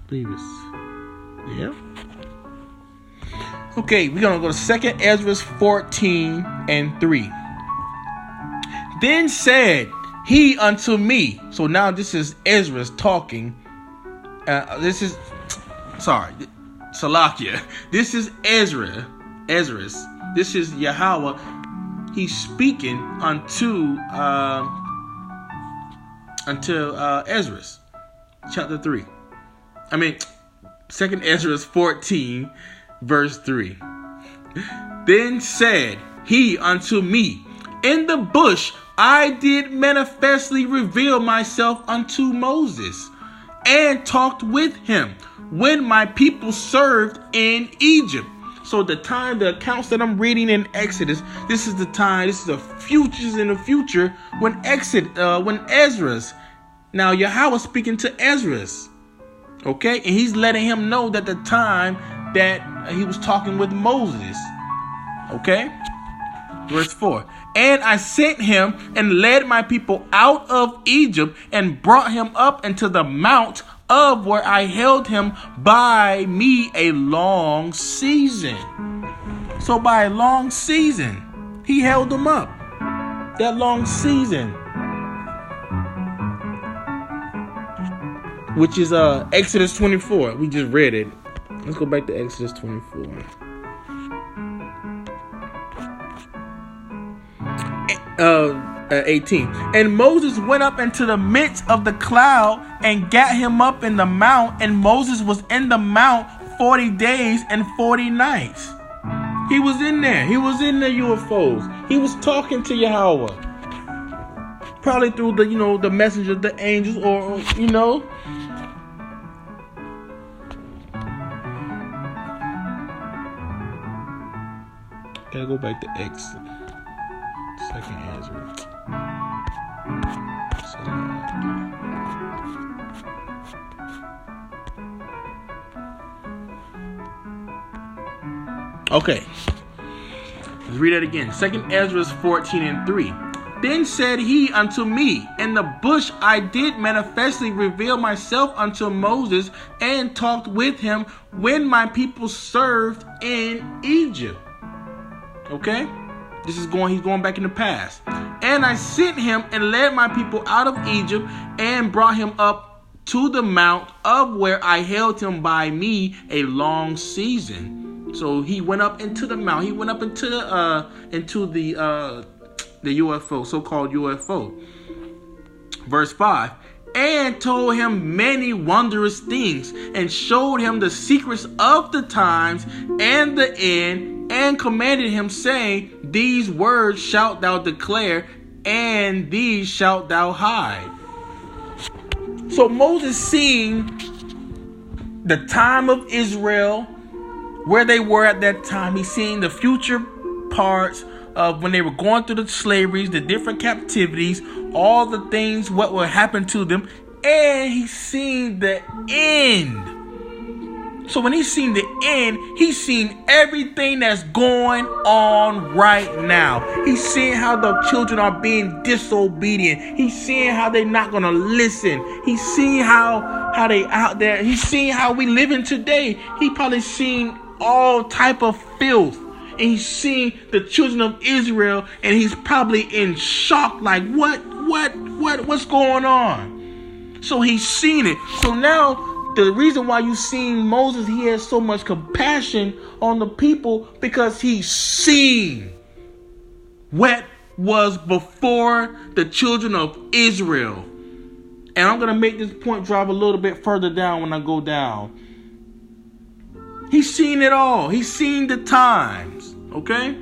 believe it's, yeah. Okay, we're going to go to 2nd Ezra 14:3. Then said he unto me. So now this is Ezra talking. Salakia. This is Ezra. This is Yahweh. He's speaking unto Ezra. Chapter 3. 2nd Ezra 14, verse 3. Then said he unto me, in the bush I did manifestly reveal myself unto Moses, and talked with him when my people served in Egypt. So the accounts that I'm reading in Exodus, this is the futures in the future when Ezra's. Now Yahweh speaking to Ezra's. Okay, and he's letting him know that the time that he was talking with Moses. Okay, verse 4. And I sent him and led my people out of Egypt and brought him up into the mount of where I held him by me a long season. So by a long season, he held them up. That long season. Which is Exodus 24. We just read it. Let's go back to Exodus 24. 18. And Moses went up into the midst of the cloud and got him up in the mount. And Moses was in the mount 40 days and 40 nights. He was in there. He was in the UFOs. He was talking to Yahweh. Probably through the messenger, the angels, or. Gotta go back to Exodus. 2nd Ezra. Okay. Let's read that again. 2nd Ezra 14:3. Then said he unto me, in the bush I did manifestly reveal myself unto Moses, and talked with him when my people served in Egypt. Okay? He's going back in the past. And I sent him and led my people out of Egypt and brought him up to the mount of where I held him by me a long season. So he went up into the mount. He went up into the UFO, so-called UFO. Verse 5. And told him many wondrous things, and showed him the secrets of the times and the end, and commanded him, saying, these words shalt thou declare, and these shalt thou hide. So Moses seeing the time of Israel, where they were at that time. He's seeing the future parts of when they were going through the slaveries, the different captivities, all the things, what will happen to them. And he's seen the end. So when he's seen the end, he's seen everything that's going on right now. He's seeing how the children are being disobedient. He's seeing how they're not going to listen. He's seeing how they out there. He's seeing how we living today. He probably seen all type of filth. And he's seeing the children of Israel, and he's probably in shock, like, what's going on? So he's seen it. So now the reason why you seeing Moses, he has so much compassion on the people, because he's seen what was before the children of Israel. And I'm going to make this point drive a little bit further down when I go down. He's seen it all. He's seen the times. Okay?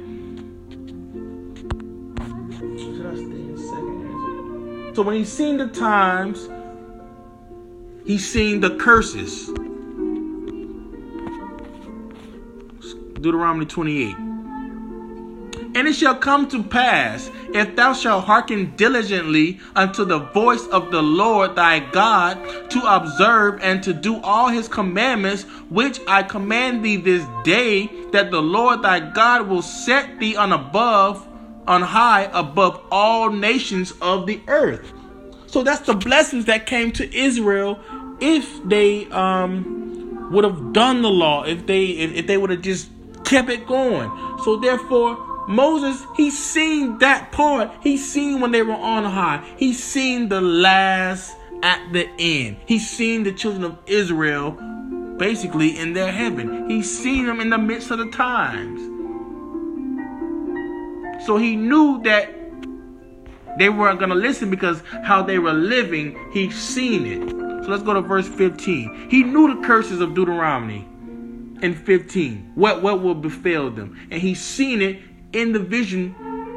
Should I stay in 2nd? So when he's seen the times, he's seen the curses. Deuteronomy 28. And it shall come to pass, if thou shalt hearken diligently unto the voice of the Lord thy God, to observe and to do all his commandments, which I command thee this day, that the Lord thy God will set thee on high above all nations of the earth. So that's the blessings that came to Israel if they would have done the law, if they would have just kept it going. So therefore, Moses, he's seen that part. He's seen when they were on high. He's seen the last at the end. He's seen the children of Israel basically in their heaven. He's seen them in the midst of the times. So he knew that they weren't going to listen because how they were living, he's seen it. So let's go to verse 15. He knew the curses of Deuteronomy in 15. What will befall them. And he's seen it in the vision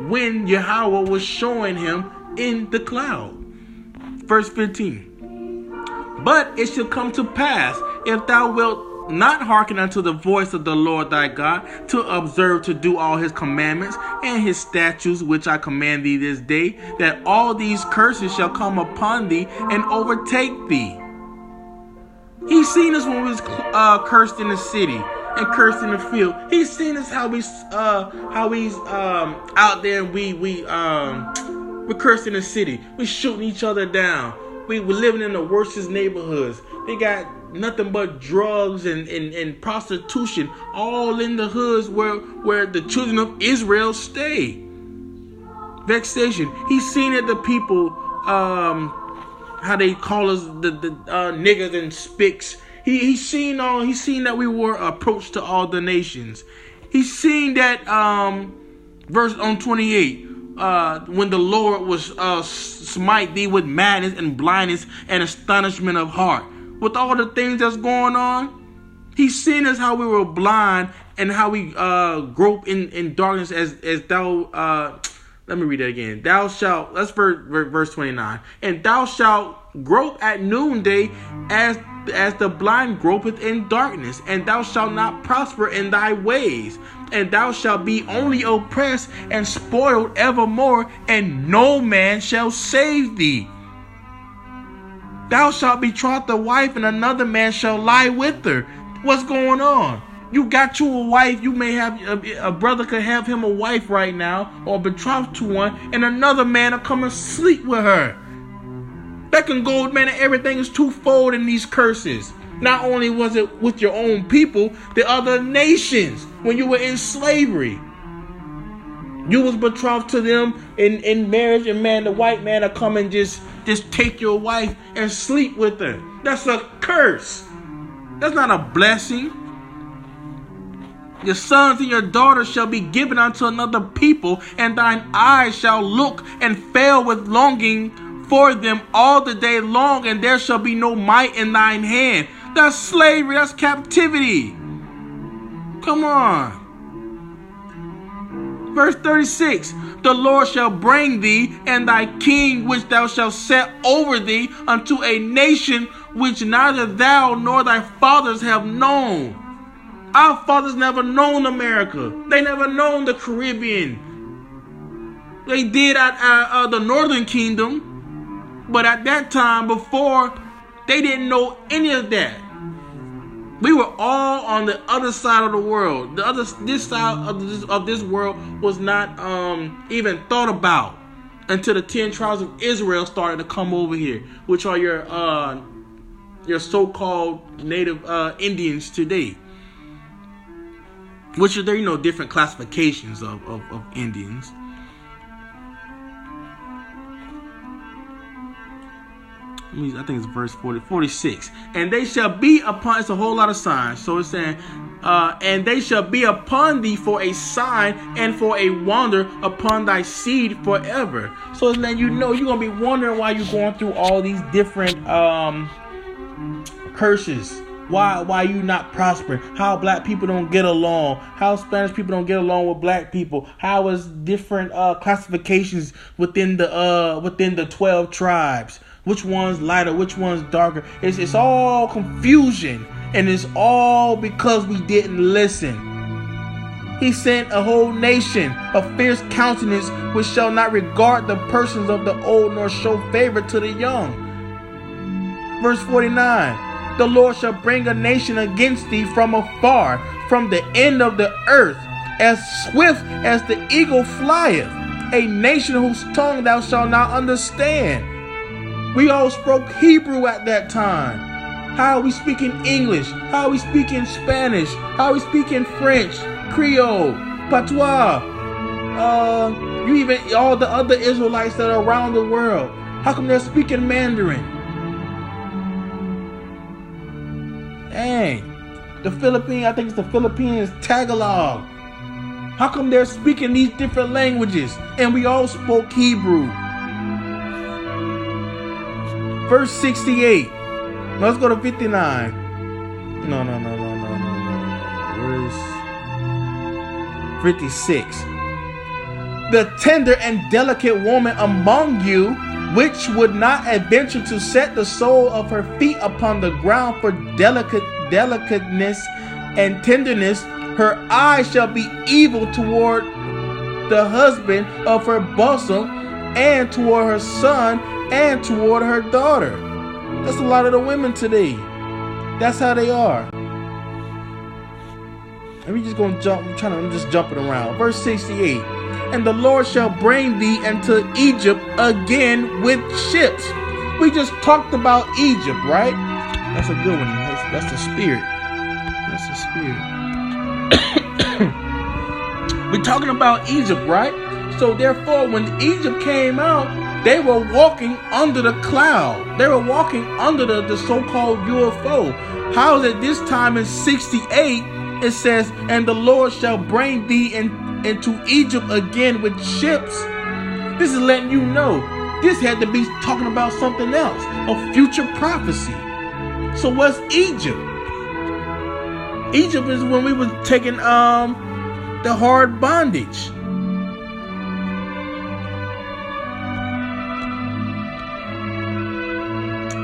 when Yahweh was showing him in the cloud. Verse 15. But it shall come to pass, if thou wilt not hearken unto the voice of the Lord thy God, to observe to do all his commandments and his statutes which I command thee this day, that all these curses shall come upon thee and overtake thee. He's seen us when we was cursed in the city and cursed in the field. He's seen us how he's out there and we're cursed in the city. We're shooting each other down. We're living in the worstest neighborhoods. They got nothing but drugs and prostitution all in the hoods where the children of Israel stay. Vexation. He's seen it, the people, how they call us the niggas and spicks. He's seen that we were approached to all the nations. He's seen that verse on 28, when the Lord was smite thee with madness and blindness and astonishment of heart. With all the things that's going on, he's seen us how we were blind and how we grope in darkness as thou. Let me read that again. Thou shalt, that's verse 29. And thou shalt grope at noonday as the blind gropeth in darkness, and thou shalt not prosper in thy ways, and thou shalt be only oppressed and spoiled evermore, and no man shall save thee. Thou shalt betroth a wife, and another man shall lie with her. What's going on? You got you a wife. You may have a brother could have him a wife right now, or betrothed to one, and another man will come and sleep with her. Back in gold, man, everything is twofold in these curses. Not only was it with your own people, the other nations, when you were in slavery. You was betrothed to them in marriage, and man, the white man will come and just take your wife and sleep with her. That's a curse. That's not a blessing. Your sons and your daughters shall be given unto another people, and thine eyes shall look and fail with longing for them all the day long, and there shall be no might in thine hand. That's slavery. That's captivity. Come on. Verse 36. The Lord shall bring thee and thy king which thou shalt set over thee unto a nation which neither thou nor thy fathers have known. Our fathers never known America. They never known the Caribbean. They did at the Northern Kingdom, but at that time before, they didn't know any of that. We were all on the other side of the world. This side of this world was not even thought about until the 10 tribes of Israel started to come over here, which are your so-called native Indians today. Which are there, different classifications of Indians. I think it's verse 46. And they shall be upon, it's a whole lot of signs. So it's saying, and they shall be upon thee for a sign and for a wonder upon thy seed forever. So it's letting you know you're going to be wondering why you're going through all these different curses. Why you not prospering? How black people don't get along? How Spanish people don't get along with black people? How is different classifications within the 12 tribes? Which one's lighter? Which one's darker? It's all confusion, and it's all because we didn't listen. He sent a whole nation, a fierce countenance, which shall not regard the persons of the old, nor show favor to the young. Verse 49. The Lord shall bring a nation against thee from afar, from the end of the earth, as swift as the eagle flieth, a nation whose tongue thou shalt not understand. We all spoke Hebrew at that time. How are we speaking English? How are we speaking Spanish? How are we speaking French, Creole, Patois? You even all the other Israelites that are around the world. How come they're speaking Mandarin? Dang. The Philippines, I think it's the Philippines, Tagalog. How come they're speaking these different languages and we all spoke Hebrew? Verse 68. Let's go to 59. No. Verse 56. The tender and delicate woman among you, which would not adventure to set the sole of her feet upon the ground for delicateness and tenderness, her eyes shall be evil toward the husband of her bosom, and toward her son, and toward her daughter. That's a lot of the women today. That's how they are. And we just gonna jump. I'm just jumping around. Verse 68. And the Lord shall bring thee into Egypt again with ships. We just talked about Egypt, right? That's a good one. That's the spirit. That's the spirit. We're talking about Egypt, right? So therefore, when Egypt came out, they were walking under the cloud. They were walking under the so-called UFO. How is it this time in 68, it says, and the Lord shall bring thee into Egypt again with ships? This is letting you know this had to be talking about something else, a future prophecy. So what's Egypt? Egypt is when we were taking the hard bondage.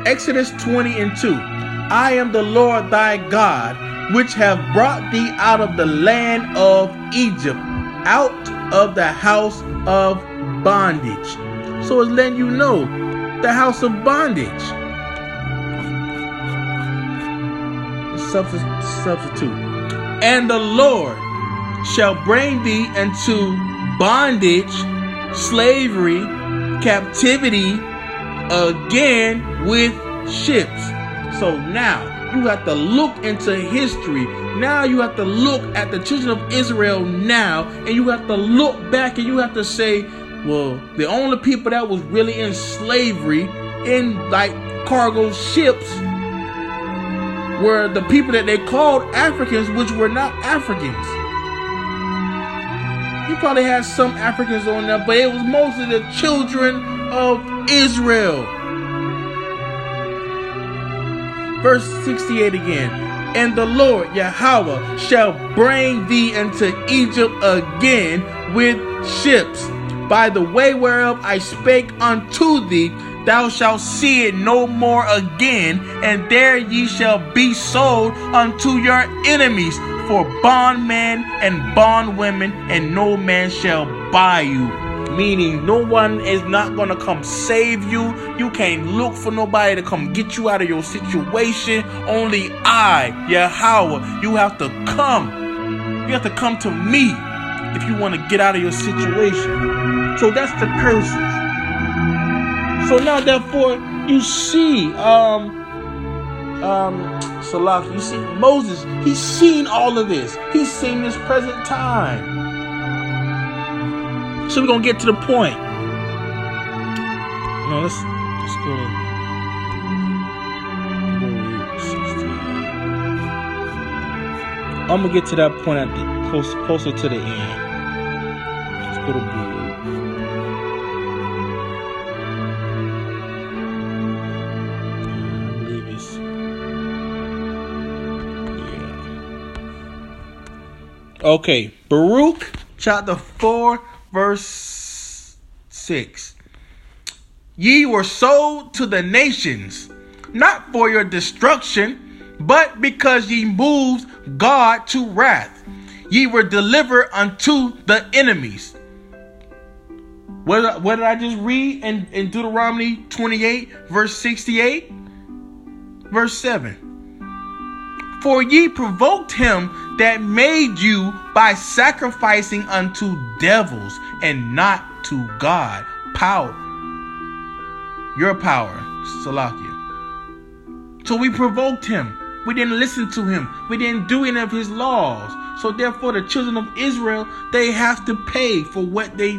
Exodus 20:2. I am the Lord thy God, which have brought thee out of the land of Egypt, out of the house of bondage. So it's letting you know the house of bondage. Substitute. And the Lord shall bring thee into bondage, slavery, captivity again with ships. So now you have to look into history. Now you have to look at the children of Israel now, and you have to look back and you have to say, well, the only people that was really in slavery in like cargo ships were the people that they called Africans, which were not Africans. You probably had some Africans on there, but it was mostly the children of Israel. Verse 68 again. And the Lord Yahweh shall bring thee into Egypt again with ships, by the way whereof I spake unto thee. Thou shalt see it no more again, and there ye shall be sold unto your enemies for bondmen and bondwomen, and no man shall buy you. Meaning no one is not going to come save you. You can't look for nobody to come get you out of your situation. Only I, Yahweh, you have to come. You have to come to me if you want to get out of your situation. So that's the curses. So now therefore you see Salak, you see Moses, he's seen all of this. He's seen this present time. So we're gonna get to the point. No, let's go to 68. I'm gonna get to that point at the closer to the end. Let's go to Blue. I believe it's okay. Baruch chapter 4. Verse 6. Ye were sold to the nations, not for your destruction, but because ye moved God to wrath. Ye were delivered unto the enemies. What did I just read in Deuteronomy 28, verse 68? Verse 7. For ye provoked him that made you by sacrificing unto devils and not to God. Power. Your power. Salakia. So we provoked him. We didn't listen to him. We didn't do any of his laws. So therefore, the children of Israel, they have to pay for what they,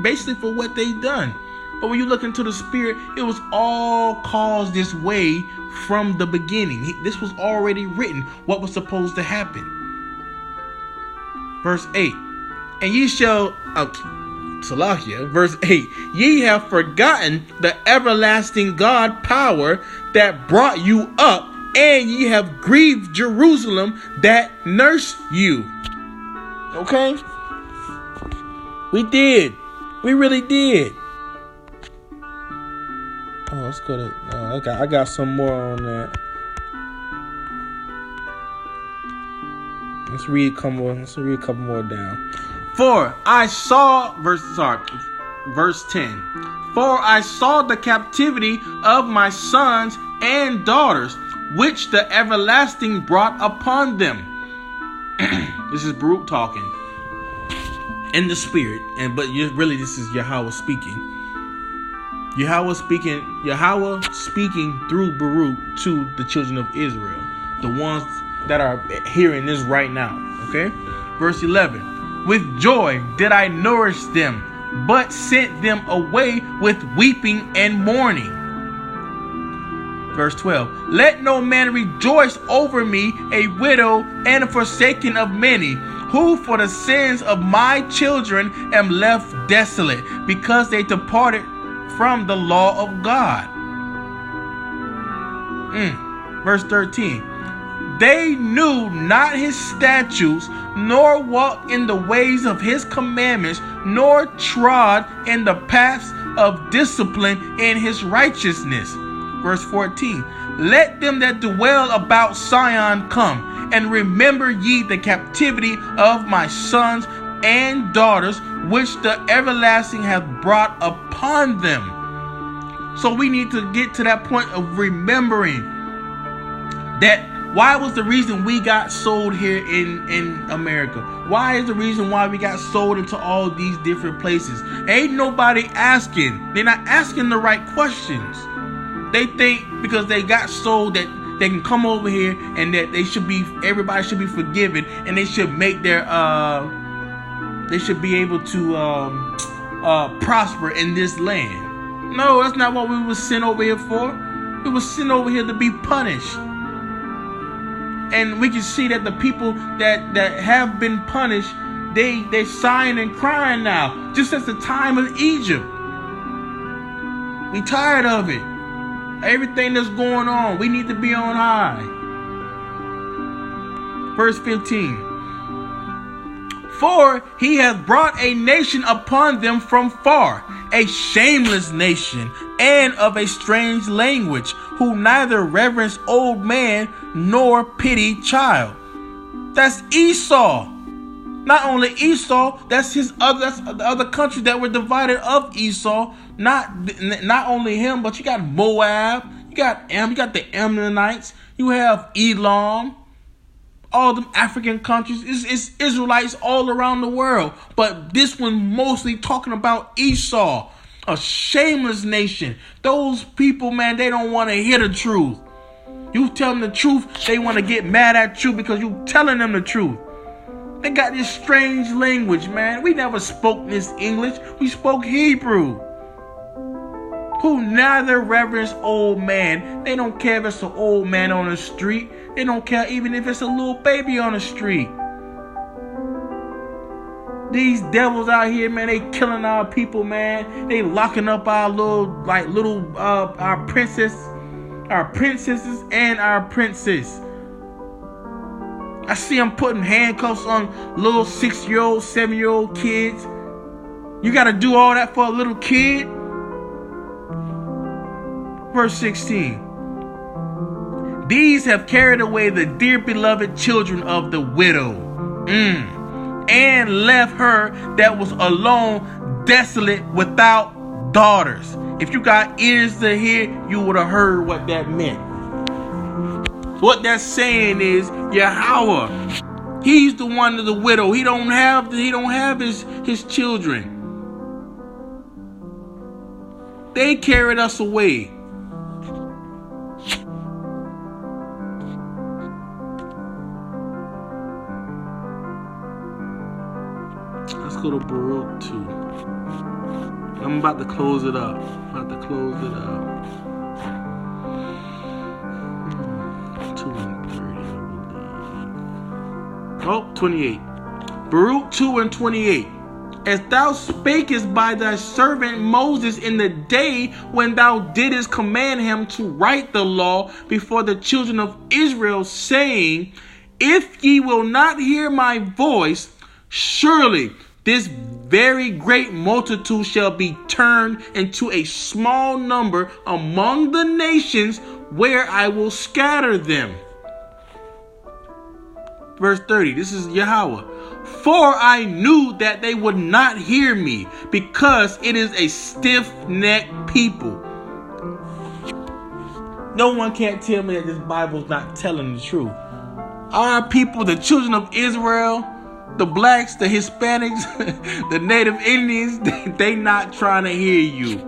basically for what they done. But when you look into the spirit, it was all caused this way from the beginning. This was already written, what was supposed to happen. Verse 8. And ye shall, Salakia, verse 8. Ye have forgotten the everlasting God power that brought you up, and ye have grieved Jerusalem that nursed you. Okay? We did. We really did. Oh, let's go to... I got some more on that. Let's read a couple more down. For I saw... Verse 10. For I saw the captivity of my sons and daughters, which the everlasting brought upon them. This is Baruch talking in the spirit, but really this is Yahweh speaking. Yahweh speaking through Baruch to the children of Israel, the ones that are hearing this right now. Okay, verse 11. With joy did I nourish them, but sent them away with weeping and mourning. Verse 12. Let no man rejoice over me, a widow and a forsaken of many, who for the sins of my children am left desolate, because they departed from the law of God. Verse 13. They knew not his statutes, nor walked in the ways of his commandments, nor trod in the paths of discipline in his righteousness. Verse 14. Let them that dwell about Sion come, and remember ye the captivity of my sons and daughters, which the everlasting hath brought upon them. So we need to get to that point of remembering that. Why was the reason we got sold here in America? Why is the reason why we got sold into all these different places? Ain't nobody asking. They're not asking the right questions. They think because they got sold that they can come over here and that everybody should be forgiven, and they should make their they should be able to prosper in this land. No, that's not what we were sent over here for. We were sent over here to be punished. And we can see that the people that have been punished, they sighing and crying now, just as the time of Egypt. We tired of it. Everything that's going on, we need to be on high. Verse 15. For he hath brought a nation upon them from far, a shameless nation, and of a strange language, who neither reverence old man nor pity child. That's Esau. Not only Esau, that's the other countries that were divided of Esau. Not only him, but you got Moab, you got the Ammonites, you have Elam. All them African countries, it's Israelites all around the world. But this one mostly talking about Esau, a shameless nation. Those people, man, they don't want to hear the truth. You tell them the truth, they want to get mad at you because you telling them the truth. They got this strange language, man. We never spoke this English. We spoke Hebrew. Who neither reverence old man. They don't care if it's an old man on the street. They don't care even if it's a little baby on the street. These devils out here, man, they killing our people, man. They locking up our our princesses and our princes. I see them putting handcuffs on little 6-year-old, 7-year-old kids. You got to do all that for a little kid? Verse 16. These have carried away the dear beloved children of the widow, and left her that was alone desolate without daughters. If you got ears to hear, you would have heard what that meant. What that's saying is Yahweh, he's the one of the widow. He don't have his children. They carried us away. go to Baruch 2. I'm about to close it up. 2 and 30, I believe. Oh, 28. Baruch 2 and 28. As thou spakest by thy servant Moses in the day when thou didst command him to write the law before the children of Israel, saying, if ye will not hear my voice, surely this very great multitude shall be turned into a small number among the nations where I will scatter them. Verse 30, this is Yahweh. For I knew that they would not hear me, because it is a stiff-necked people. No one can't tell me that this Bible's not telling the truth. Our people, the children of Israel, the blacks, the Hispanics, the native Indians, they not trying to hear you.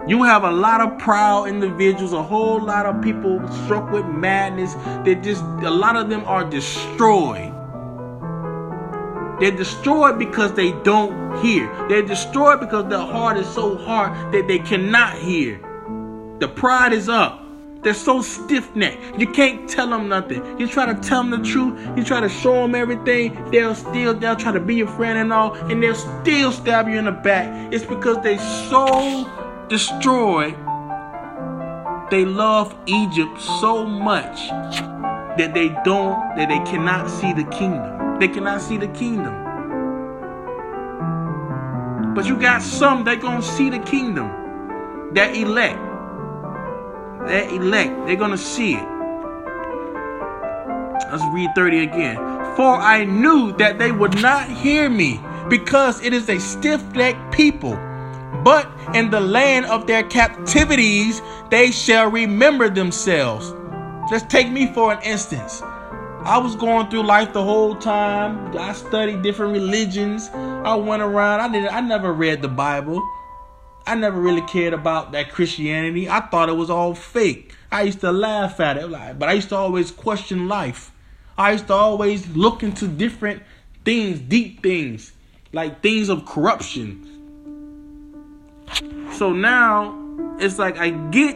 You have a lot of proud individuals, a whole lot of people struck with madness. A lot of them are destroyed. They're destroyed because they don't hear. They're destroyed because their heart is so hard that they cannot hear. The pride is up. They're so stiff-necked. You can't tell them nothing. You try to tell them the truth. You try to show them everything. They'll try to be your friend and all, and they'll still stab you in the back. It's because they so destroyed. They love Egypt so much that they cannot see the kingdom. They cannot see the kingdom. But you got some that gonna see the kingdom. That elect. They're gonna see it. Let's read 30 again. For I knew that they would not hear me, because it is a stiff-necked people. But in the land of their captivities, they shall remember themselves. Just take me for an instance. I was going through life the whole time. I studied different religions. I went around. I never read the Bible. I never really cared about that Christianity. I thought it was all fake. I used to laugh at it, but I used to always question life. I used to always look into different things, deep things, like things of corruption. So now it's like I get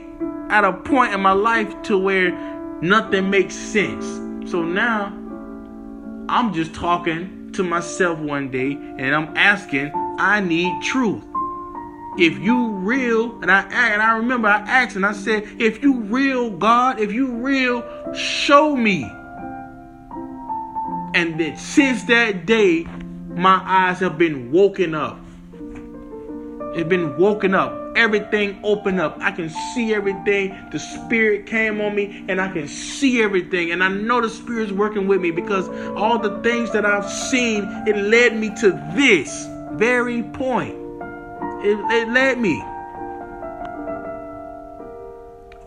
at a point in my life to where nothing makes sense. So now I'm just talking to myself one day and I'm asking, I need truth. If you real, and I remember I asked and I said, if you real, God, if you real, show me. And then since that day, my eyes have been woken up. It's been woken up. Everything opened up. I can see everything. The Spirit came on me and I can see everything. And I know the Spirit's working with me because all the things that I've seen, it led me to this very point. It led me.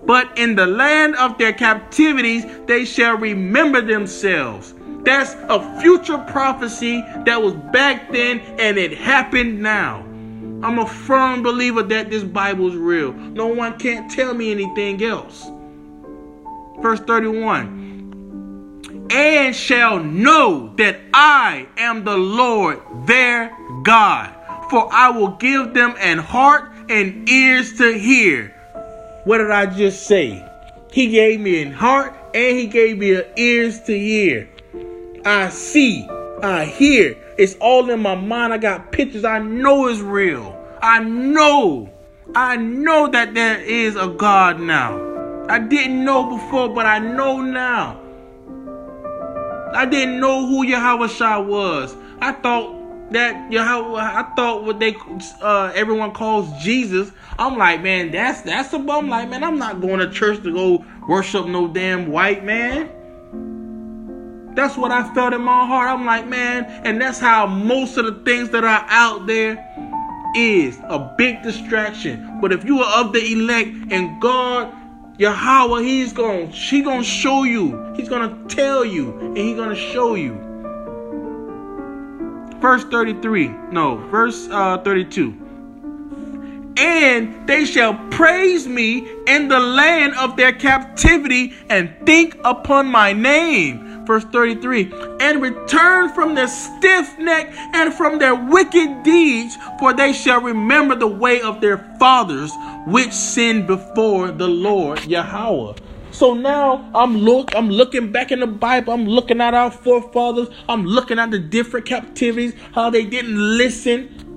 But in the land of their captivities, they shall remember themselves. That's a future prophecy that was back then and it happened now. I'm a firm believer that this Bible is real. No one can't tell me anything else. Verse 31. And shall know that I am the Lord their God. For I will give them an heart and ears to hear. What did I just say? He gave me an heart and he gave me ears to hear. I see, I hear. It's all in my mind. I got pictures. I know it's real. I know that there is a God now. I didn't know before, but I know now. I didn't know who Yahushua was. I thought that what they everyone calls Jesus. I'm like, man, that's a bum. I'm like, man, I'm not going to church to go worship no damn white man. That's what I felt in my heart. I'm like, man, and that's how most of the things that are out there is a big distraction. But if you are of the elect and God, Yahweh, He's gonna show you. He's gonna tell you, and He's gonna show you. Verse 32. And they shall praise me in the land of their captivity and think upon my name. verse 33, and return from their stiff neck and from their wicked deeds, for they shall remember the way of their fathers, which sinned before the Lord Yahweh. So now I'm looking back in the Bible. I'm looking at our forefathers. I'm looking at the different captivities, how they didn't listen